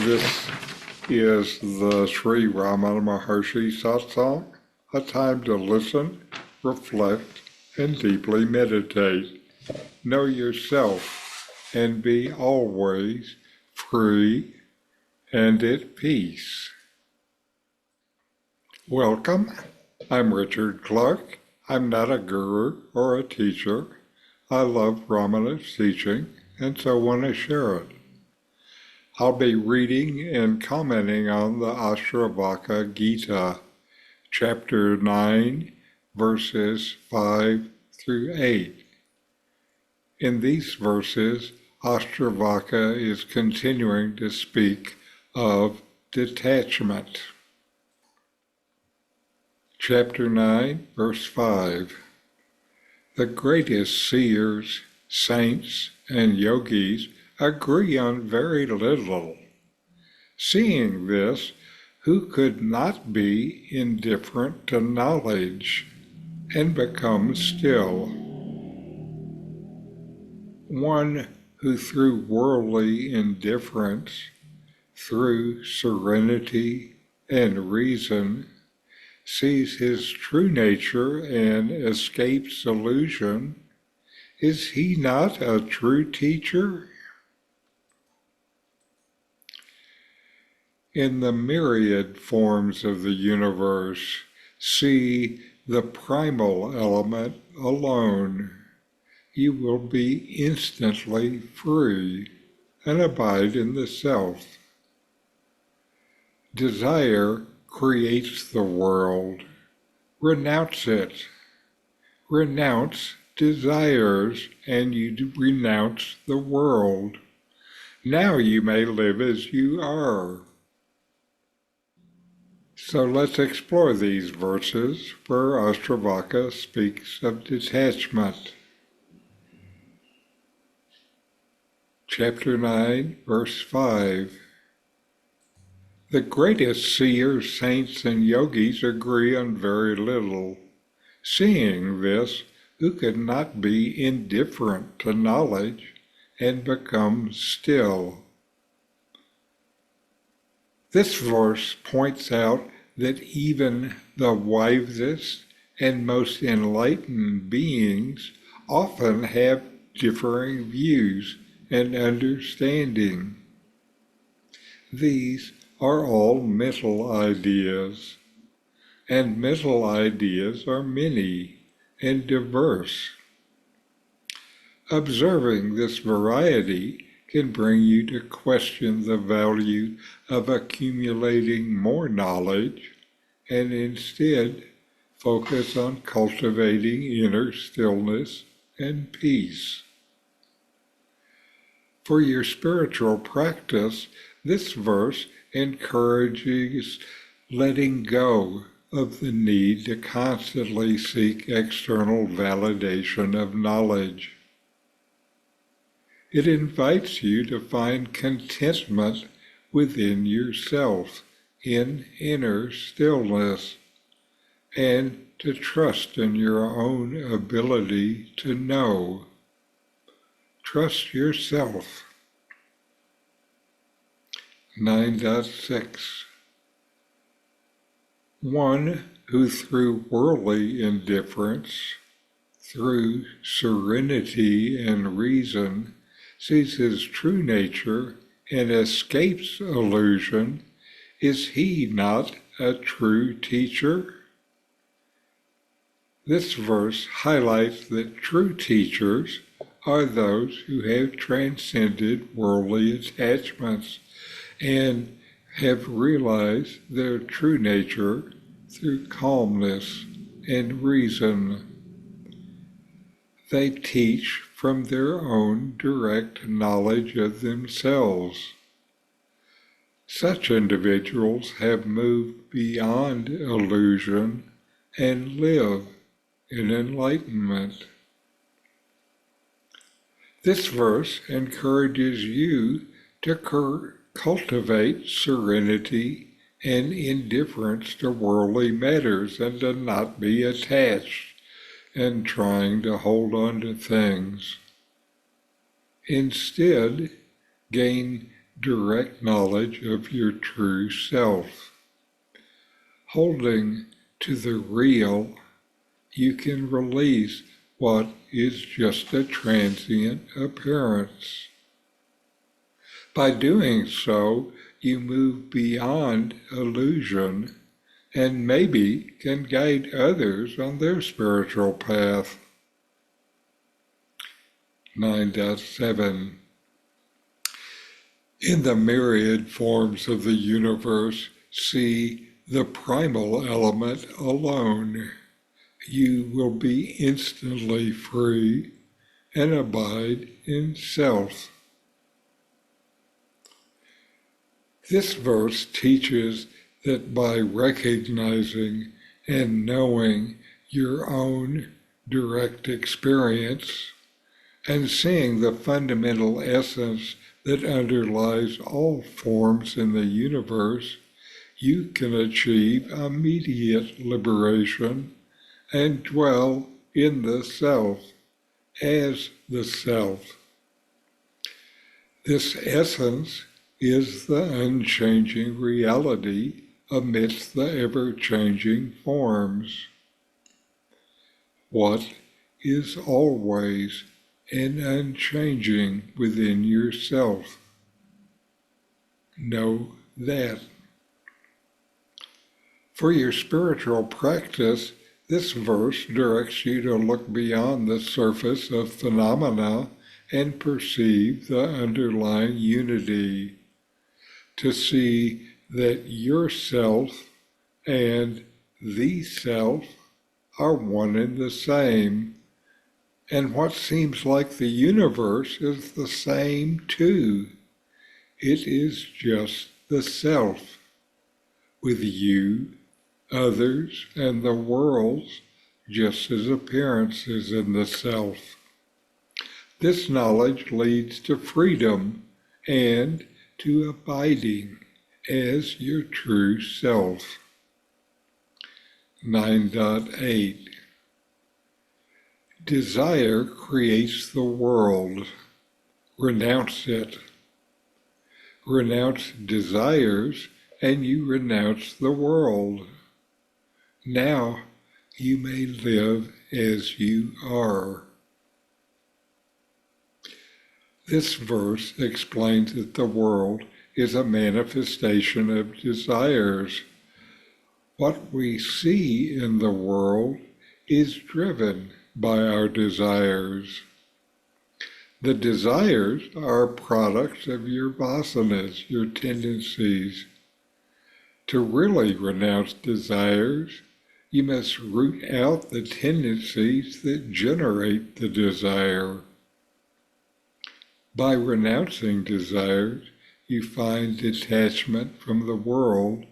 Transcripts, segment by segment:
This is the Sri Ramana Maharshi satsang, a time to listen, reflect, and deeply meditate. Know yourself and be always free and at peace. Welcome. I'm Richard Clarke. I'm not a guru or a teacher. I love Ramana's teaching and so want to share it. I'll be reading and commenting on the Ashtavakra Gita Chapter 9, verses 5 through 8. In these verses, Ashtavakra is continuing to speak of detachment. Chapter 9, verse 5. The greatest seers, saints, and yogis agree on very little. Seeing this, who could not be indifferent to knowledge and become still? One who through worldly indifference, through serenity and reason, sees his true nature and escapes illusion, is he not a true teacher? In the myriad forms of the universe, see the primal element alone. You will be instantly free and abide in the self. Desire creates the world. Renounce it. Renounce desires, and you renounce the world. Now you may live as you are. So let's explore these verses where Ashtavakra speaks of detachment. Chapter 9, verse 5. The greatest seers, saints, and yogis agree on very little. Seeing this, who could not be indifferent to knowledge and become still? This verse points out that even the wisest and most enlightened beings often have differing views and understanding. These are all mental ideas, and mental ideas are many and diverse. Observing this variety can bring you to question the value of accumulating more knowledge and instead focus on cultivating inner stillness and peace. For your spiritual practice, this verse encourages letting go of the need to constantly seek external validation of knowledge. It invites you to find contentment within yourself in inner stillness and to trust in your own ability to know. Trust yourself. 9.6. One who through worldly indifference, through serenity and reason, sees his true nature and escapes illusion, is he not a true teacher? This verse highlights that true teachers are those who have transcended worldly attachments and have realized their true nature through calmness and reason. They teach from their own direct knowledge of themselves. Such individuals have moved beyond illusion and live in enlightenment. This verse encourages you to cultivate serenity and indifference to worldly matters and to not be attached and trying to hold on to things. Instead, gain direct knowledge of your true self. Holding to the real, you can release what is just a transient appearance. By doing so, you move beyond illusion and maybe can guide others on their spiritual path. 9.7 In the myriad forms of the universe, see the primal element alone. You will be instantly free and abide in self. This verse teaches that by recognizing and knowing your own direct experience and seeing the fundamental essence that underlies all forms in the universe, you can achieve immediate liberation and dwell in the self as the self. This essence is the unchanging reality amidst the ever-changing forms. What is always and unchanging within yourself? Know that. For your spiritual practice, this verse directs you to look beyond the surface of phenomena and perceive the underlying unity, to see that yourself and the self are one and the same, and what seems like the universe is the same too. It is just the self, with you, others, and the worlds just as appearances in the self. This knowledge leads to freedom and to abiding as your true self. 9.8 Desire creates the world. Renounce it. Renounce desires, and you renounce the world. Now you may live as you are. This verse explains that the world is a manifestation of desires. What we see in the world is driven by our desires. The desires are products of your vasanas, your tendencies. To really renounce desires, you must root out the tendencies that generate the desire. By renouncing desires, you find detachment from the world,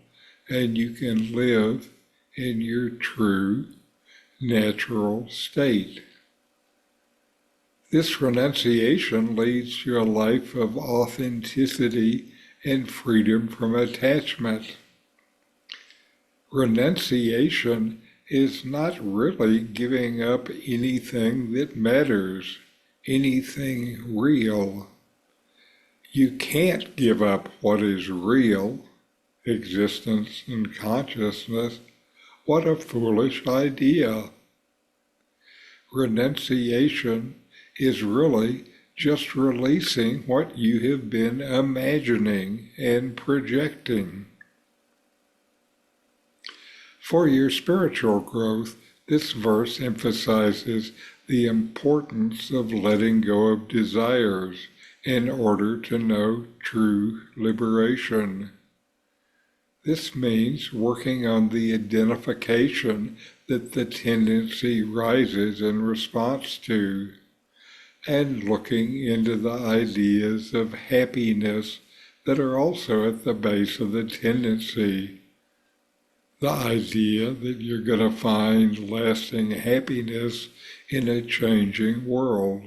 and you can live in your true, natural state. This renunciation leads to a life of authenticity and freedom from attachment. Renunciation is not really giving up anything that matters, anything real. You can't give up what is real, existence and consciousness. What a foolish idea. Renunciation is really just releasing what you have been imagining and projecting. For your spiritual growth, this verse emphasizes the importance of letting go of desires in order to know true liberation. This means working on the identification that the tendency rises in response to, and looking into the ideas of happiness that are also at the base of the tendency. The idea that you're going to find lasting happiness in a changing world.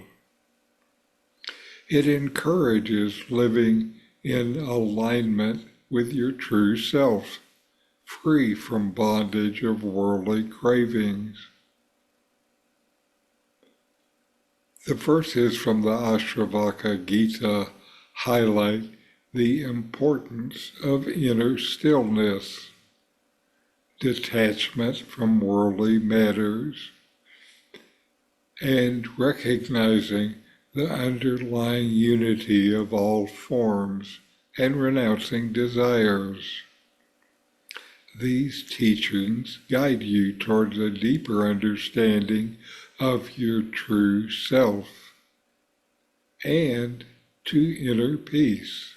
It encourages living in alignment with your true self, free from bondage of worldly cravings. The verses from the Ashtavakra Gita highlight the importance of inner stillness, detachment from worldly matters, and recognizing the underlying unity of all forms and renouncing desires. These teachings guide you towards a deeper understanding of your true self and to inner peace.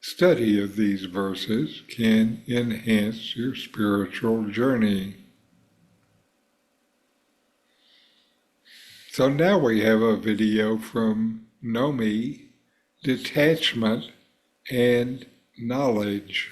Study of these verses can enhance your spiritual journey. So now we have a video from Nome, Detachment and Knowledge.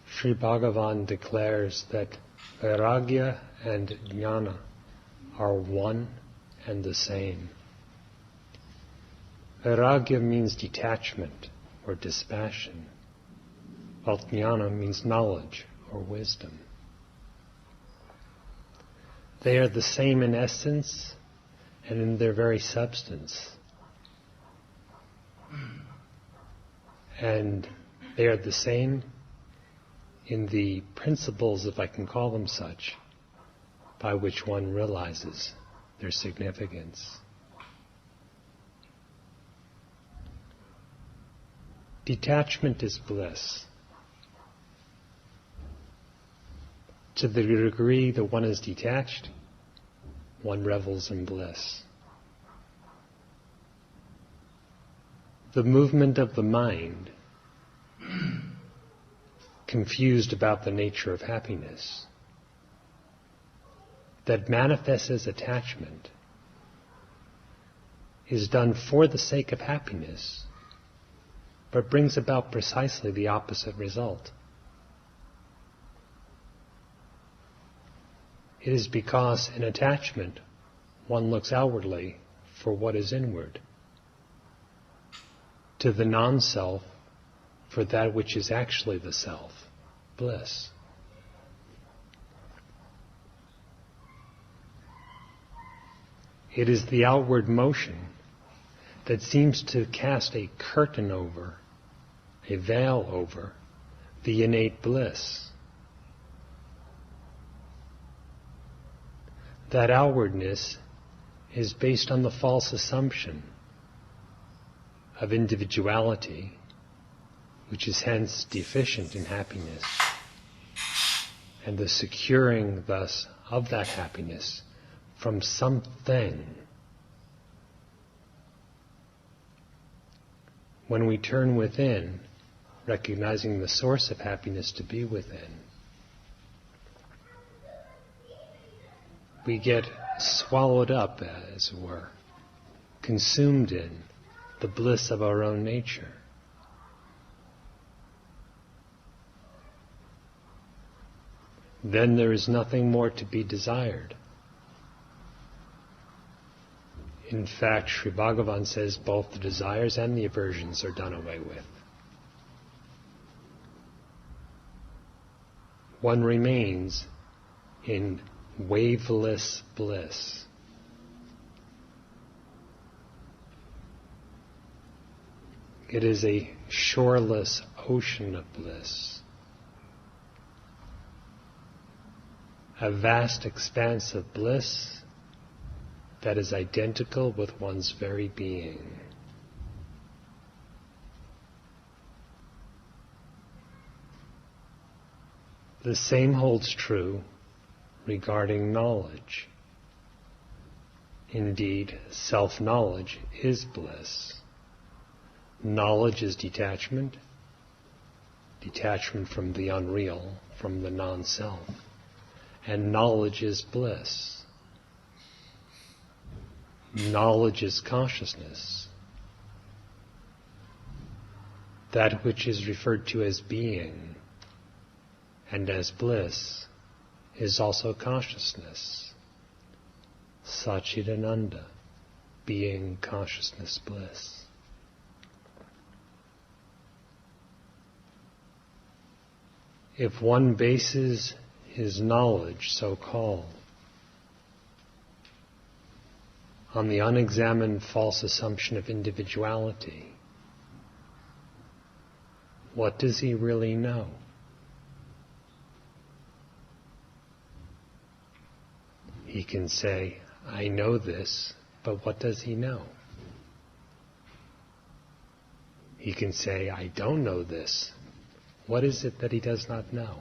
Sri Bhagavan declares that vairagya and jnana are one and the same. Vairagya means detachment or dispassion, while jnana means knowledge or wisdom. They are the same in essence and in their very substance. And they are the same in the principles, if I can call them such, by which one realizes their significance. Detachment is bliss. To the degree that one is detached, one revels in bliss. The movement of the mind, confused about the nature of happiness, that manifests as attachment, is done for the sake of happiness, but brings about precisely the opposite result. It is because in attachment one looks outwardly for what is inward, to the non-self for that which is actually the self, bliss. It is the outward motion that seems to cast a curtain over, a veil over, the innate bliss. That outwardness is based on the false assumption of individuality, which is hence deficient in happiness, and the securing thus of that happiness from something. When we turn within, recognizing the source of happiness to be within, we get swallowed up, as it were, consumed in the bliss of our own nature. Then there is nothing more to be desired. In fact, Sri Bhagavan says both the desires and the aversions are done away with. One remains in waveless bliss. It is a shoreless ocean of bliss, a vast expanse of bliss that is identical with one's very being. The same holds true regarding knowledge. Indeed, self-knowledge is bliss. Knowledge is detachment, detachment from the unreal, from the non-self. And knowledge is bliss. Knowledge is consciousness. That which is referred to as being and as bliss is also consciousness. Satchidananda, being, consciousness, bliss. if one bases his knowledge, so-called, on the unexamined false assumption of individuality, what does he really know? He can say, I know this, but what does he know? He can say, I don't know this. What is it that he does not know?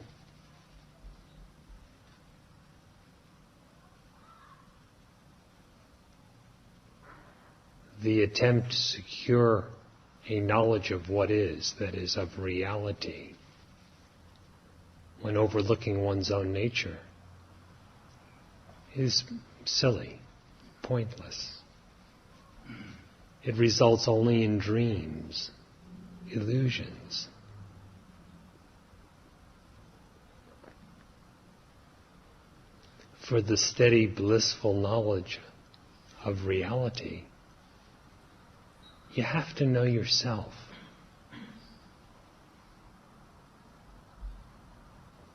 The attempt to secure a knowledge of what is, that is, of reality, when overlooking one's own nature, is silly, pointless. It results only in dreams, illusions. For the steady, blissful knowledge of reality, you have to know yourself.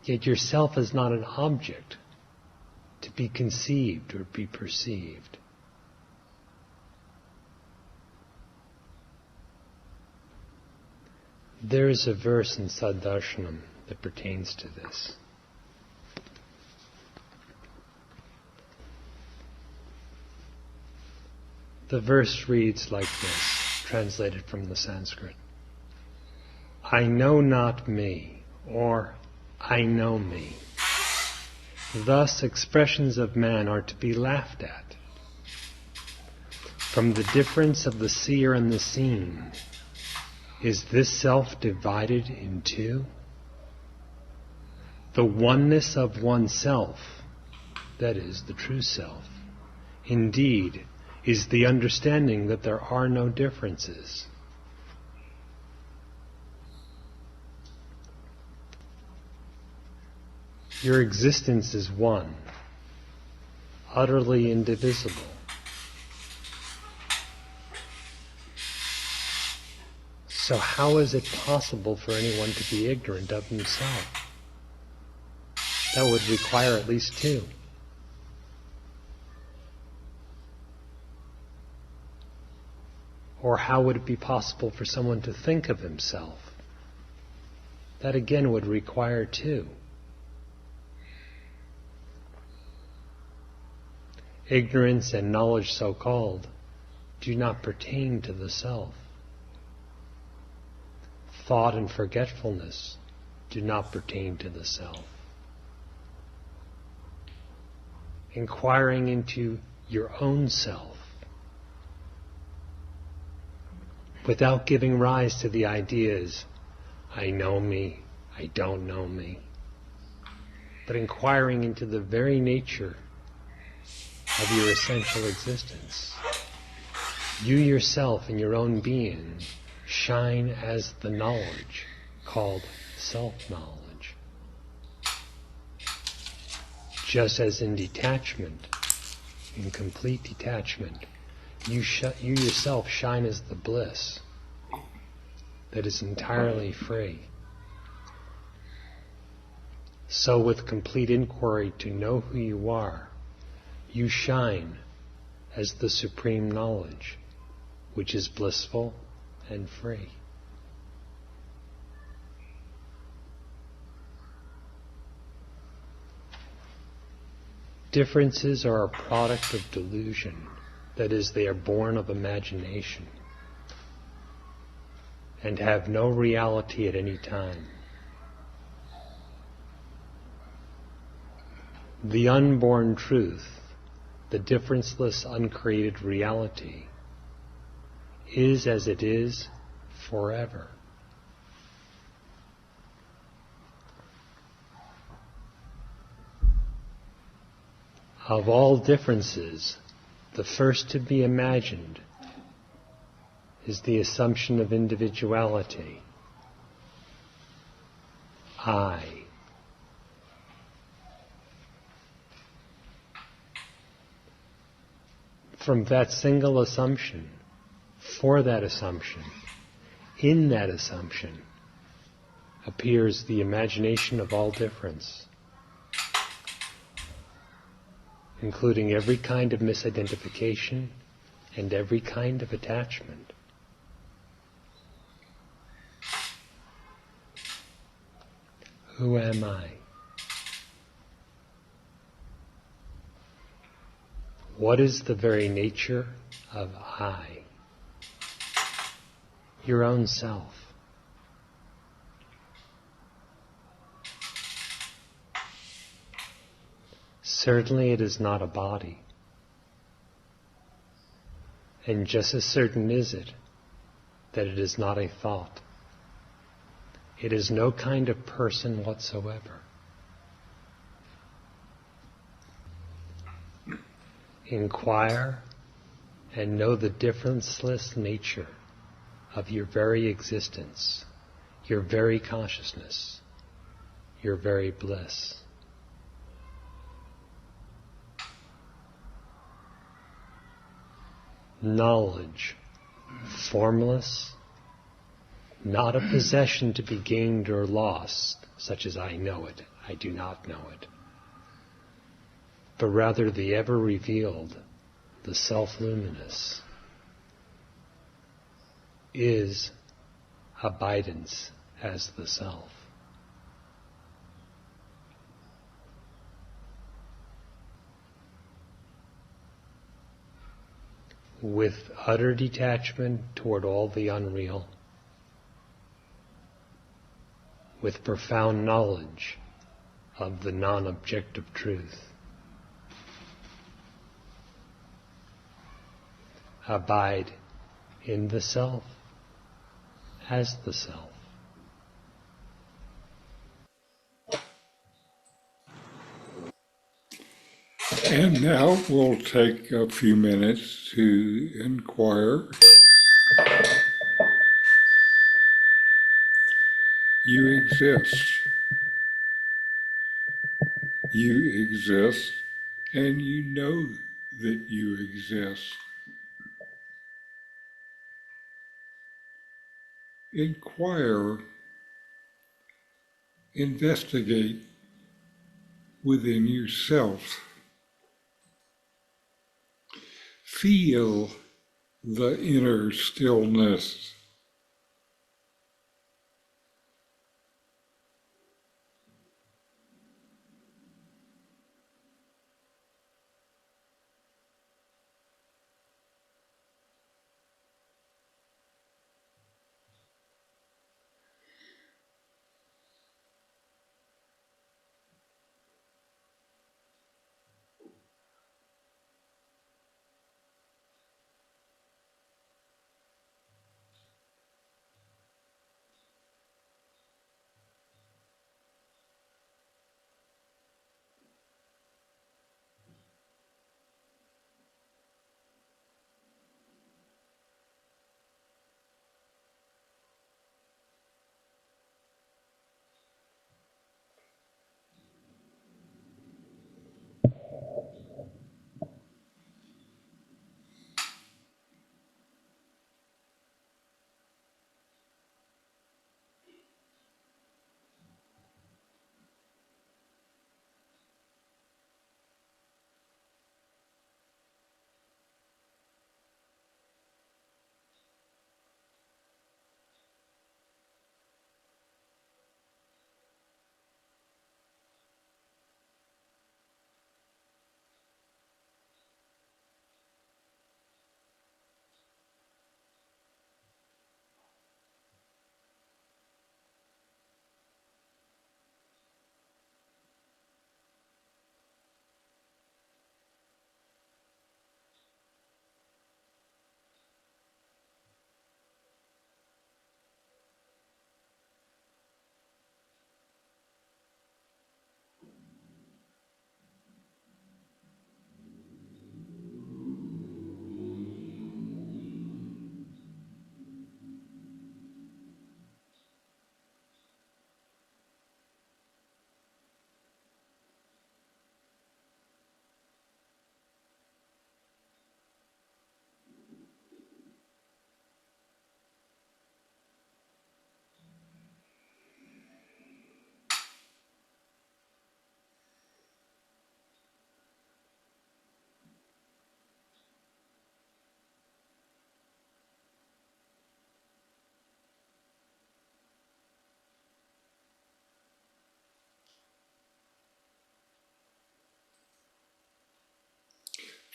Yet yourself is not an object to be conceived or be perceived. There is a verse in Saddarshanam that pertains to this. The verse reads like this, translated from the Sanskrit. I know not me, or I know me. Thus expressions of man are to be laughed at. From the difference of the seer and the seen, is this self divided in two? The oneness of oneself, that is, the true self, indeed, is the understanding that there are no differences. Your existence is one, utterly indivisible. So how is it possible for anyone to be ignorant of himself? That would require at least two. Or how would it be possible for someone to think of himself? That again would require two. Ignorance and knowledge so-called do not pertain to the self. Thought and forgetfulness do not pertain to the self. Inquiring into your own self without giving rise to the ideas, I know me, I don't know me, but inquiring into the very nature of your essential existence. You yourself in your own being shine as the knowledge called self-knowledge. Just as in detachment, in complete detachment, you yourself shine as the bliss that is entirely free. So with complete inquiry to know who you are, you shine as the supreme knowledge, which is blissful and free. Differences are a product of delusion. That is, they are born of imagination and have no reality at any time. The unborn truth, the differenceless, uncreated reality, is as it is forever. Of all differences, the first to be imagined is the assumption of individuality. I. From that single assumption, for that assumption, in that assumption, appears the imagination of all difference, including every kind of misidentification and every kind of attachment. Who am I? What is the very nature of I? Your own self. Certainly it is not a body. And just as certain is it that it is not a thought. It is no kind of person whatsoever. Inquire and know the differenceless nature of your very existence, your very consciousness, your very bliss. Knowledge, formless, not a possession to be gained or lost, such as I know it, I do not know it, but rather the ever-revealed, the self-luminous, is abidance as the self. With utter detachment toward all the unreal, with profound knowledge of the non-objective truth. Abide in the self as the self. And now we'll take a few minutes to inquire. You exist. You exist, and you know that you exist. Inquire, investigate within yourself. Feel the inner stillness.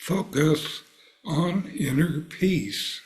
Focus on inner peace.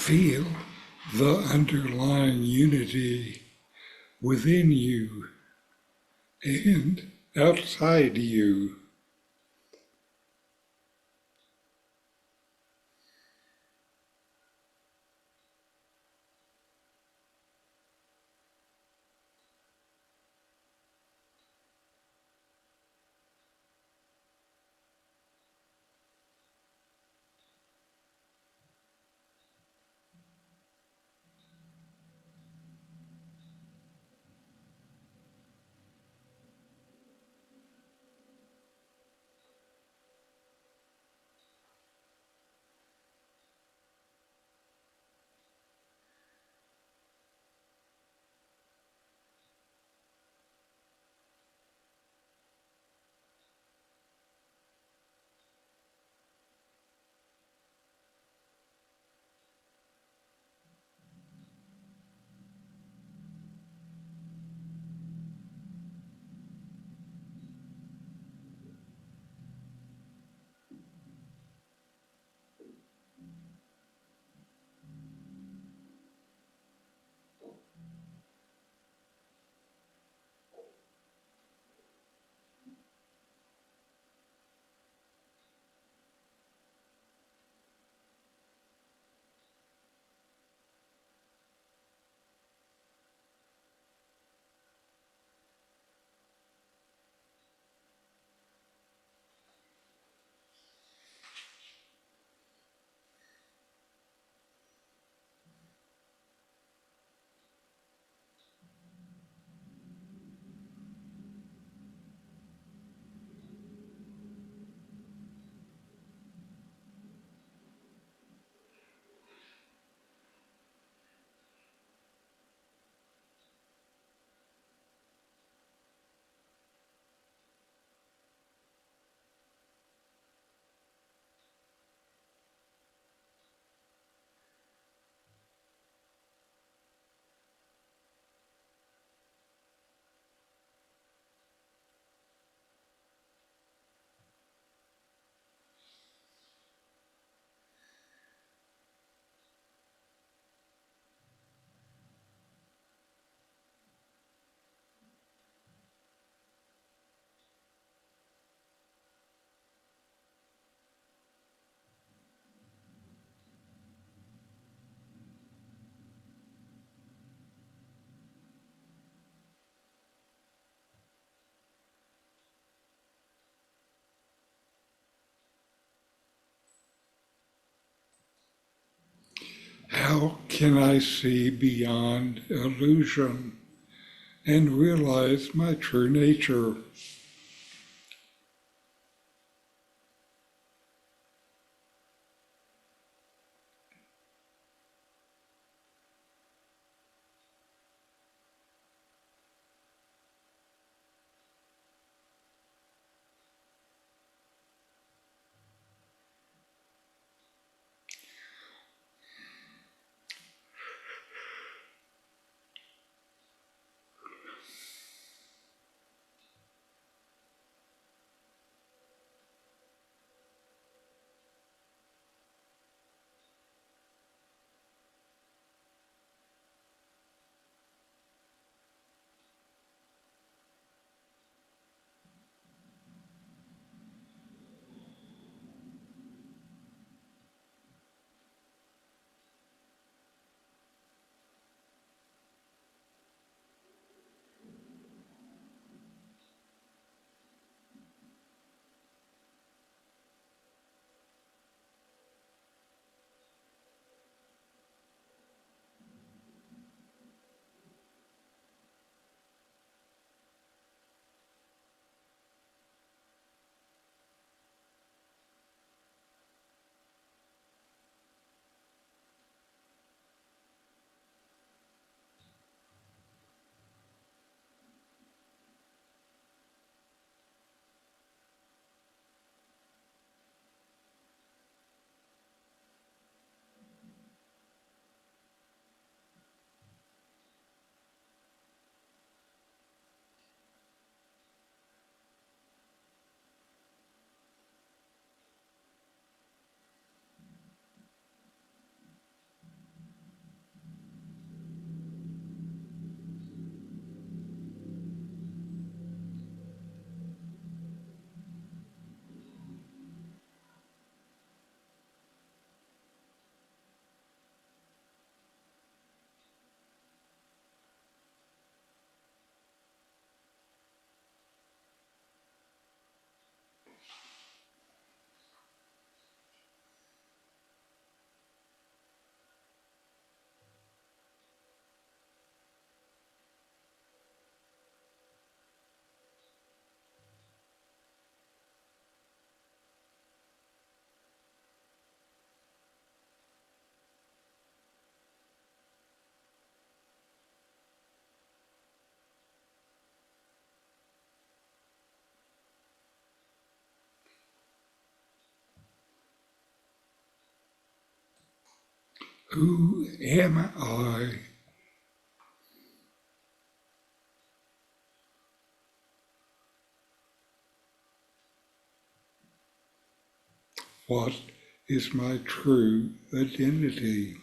Feel the underlying unity within you and outside you. can I see beyond illusion and realize my true nature. Who am I? What is my true identity?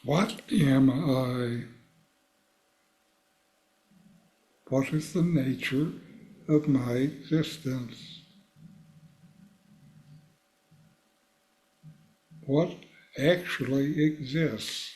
What am I? What is the nature of my existence? What actually exists?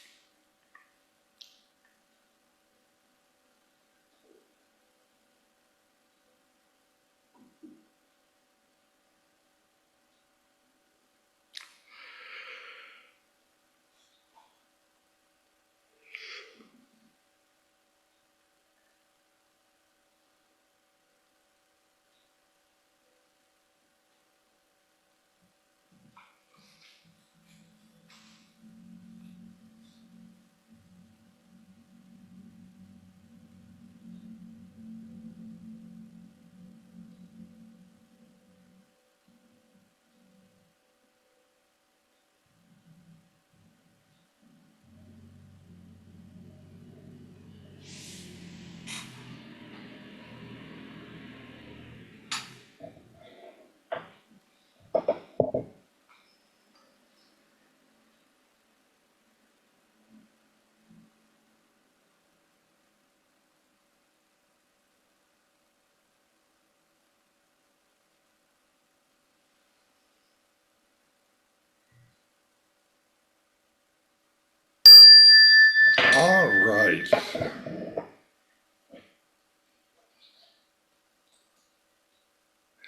peace.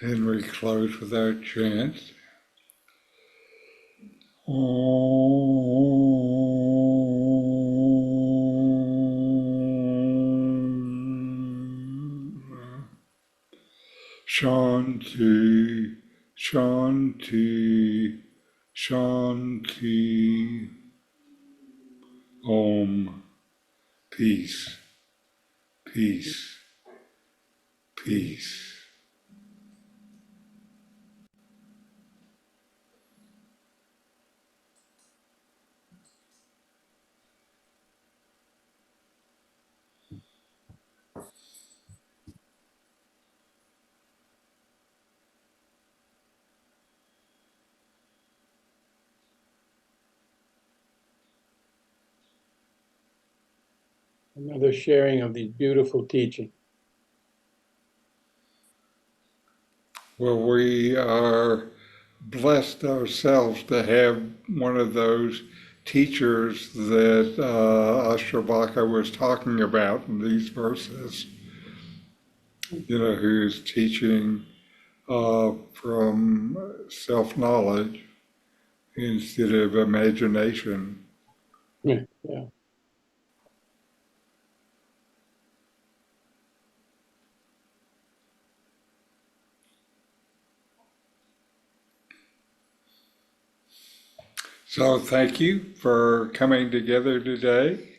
And we close with our chant. Om. Shanti, Shanti, Shanti. Om. Peace, peace, peace. Another sharing of these beautiful teachings. Well, we are blessed ourselves to have one of those teachers that Ashtavakra was talking about in these verses, who's teaching from self-knowledge instead of imagination. Yeah. So thank you for coming together today,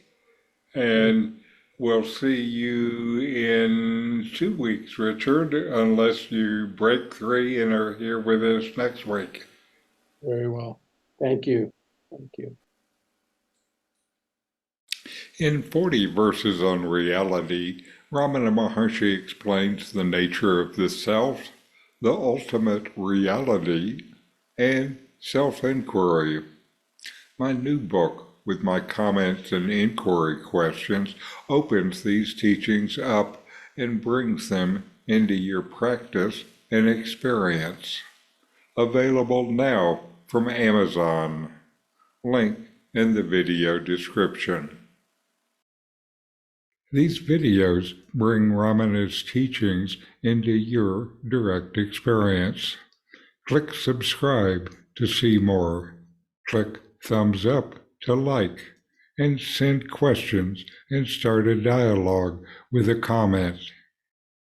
and we'll see you in 2 weeks, Richard, unless you break 3 and are here with us next week. Very well. Thank you. Thank you. In 40 verses on reality, Ramana Maharshi explains the nature of the self, the ultimate reality, and self-inquiry. My new book, with my comments and inquiry questions, opens these teachings up and brings them into your practice and experience. Available now from Amazon. Link in the video description. These videos bring Ramana's teachings into your direct experience. Click subscribe to see more. Click thumbs up to like, and send questions and start a dialogue with a comment